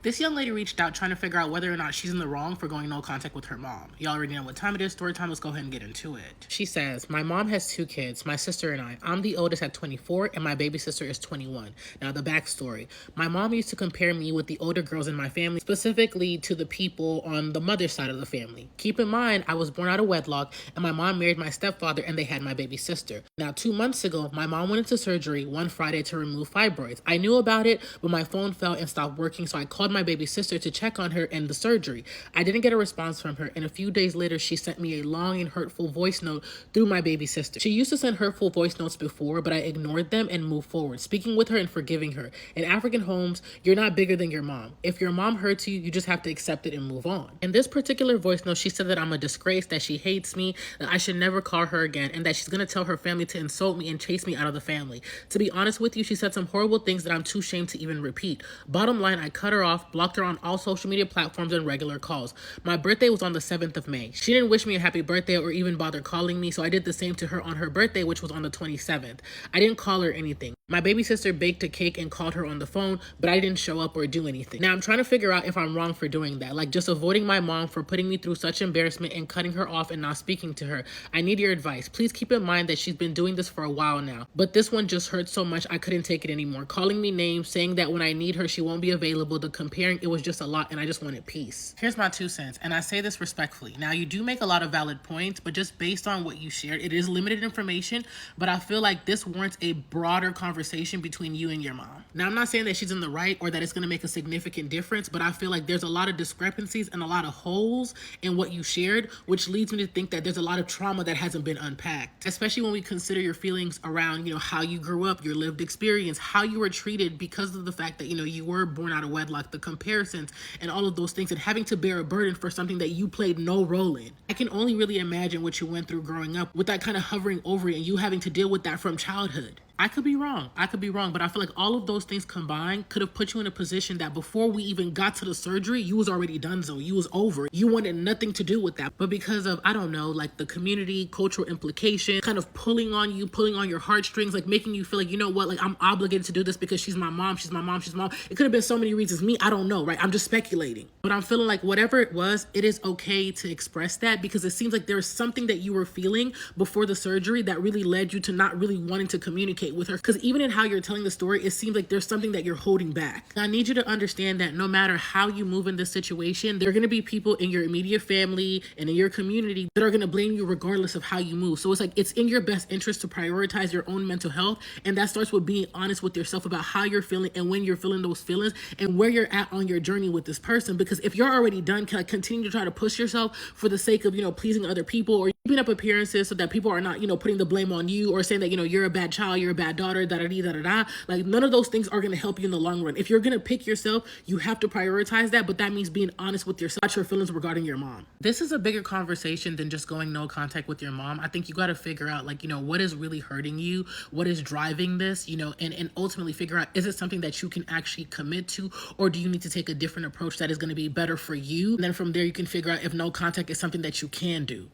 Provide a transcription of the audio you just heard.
This young lady reached out trying to figure out whether or not she's in the wrong for going no contact with her mom. Y'all already know what time it is. Story time. Let's go ahead and get into it. She says, my mom has two kids, my sister and I. I'm the oldest at 24 and my baby sister is 21. Now the backstory. My mom used to compare me with the older girls in my family, specifically to the people on the mother's side of the family. Keep in mind, I was born out of wedlock and my mom married my stepfather and they had my baby sister. Now 2 months ago, my mom went into surgery one Friday to remove fibroids. I knew about it, but my phone fell and stopped working, so I called my baby sister to check on her and the surgery. I didn't get a response from her, and a few days later, she sent me a long and hurtful voice note through my baby sister. She used to send hurtful voice notes before, but I ignored them and moved forward, speaking with her and forgiving her. In African homes, you're not bigger than your mom. If your mom hurts you, you just have to accept it and move on. In this particular voice note, she said that I'm a disgrace, that she hates me, that I should never call her again, and that she's gonna tell her family to insult me and chase me out of the family. To be honest with you, she said some horrible things that I'm too ashamed to even repeat. Bottom line, I cut her off, blocked her on all social media platforms and regular calls. My birthday was on the 7th of May. She didn't wish me a happy birthday or even bother calling me, so I did the same to her on her birthday, which was on the 27th. I didn't call her anything. My baby sister baked a cake and called her on the phone, but I didn't show up or do anything. Now I'm trying to figure out if I'm wrong for doing that, like just avoiding my mom for putting me through such embarrassment and cutting her off and not speaking to her. I need your advice. Please keep in mind that she's been doing this for a while now, but this one just hurt so much I couldn't take it anymore. Calling me names, saying that when I need her she won't be available, the comparing, it was just a lot and I just wanted peace. Here's my 2 cents, and I say this respectfully. Now you do make a lot of valid points, but just based on what you shared, it is limited information, but I feel like this warrants a broader conversation between you and your mom. Now I'm not saying that she's in the right or that it's going to make a significant difference, but I feel like there's a lot of discrepancies and a lot of holes in what you shared, which leads me to think that there's a lot of trauma that hasn't been unpacked, especially when we consider your feelings around, how you grew up, your lived experience, how you were treated because of the fact that, you were born out of wedlock, the comparisons and all of those things, and having to bear a burden for something that you played no role in. I can only really imagine what you went through growing up with that kind of hovering over you and you having to deal with that from childhood. I could be wrong, but I feel like all of those things combined could have put you in a position that before we even got to the surgery, you was already done so. You was over. You wanted nothing to do with that. But because of, I don't know, like the community, cultural implication, kind of pulling on you, pulling on your heartstrings, like making you feel like, like I'm obligated to do this because she's my mom, she's my mom, she's mom. It could have been so many reasons. Me, I don't know, right? I'm just speculating. But I'm feeling like whatever it was, it is okay to express that because it seems like there's something that you were feeling before the surgery that really led you to not really wanting to communicate with her, because even in how you're telling the story, it seems like there's something that you're holding back. I need you to understand that no matter how you move in this situation, there are going to be people in your immediate family and in your community that are going to blame you regardless of how you move. So it's like it's in your best interest to prioritize your own mental health, and that starts with being honest with yourself about how you're feeling and when you're feeling those feelings and where you're at on your journey with this person. Because if you're already done, can I continue to try to push yourself for the sake of pleasing other people or keeping up appearances so that people are not putting the blame on you or saying that you're a bad child, you're a bad daughter, da-da-dee-da-da-da. Like none of those things are going to help you in the long run. If you're going to pick yourself, you have to prioritize that, but that means being honest with yourself about your feelings regarding your mom. This is a bigger conversation than just going no contact with your mom. I think you got to figure out what is really hurting you, what is driving this, and ultimately figure out, is it something that you can actually commit to, or do you need to take a different approach that is going to be better for you? And then from there you can figure out if no contact is something that you can do.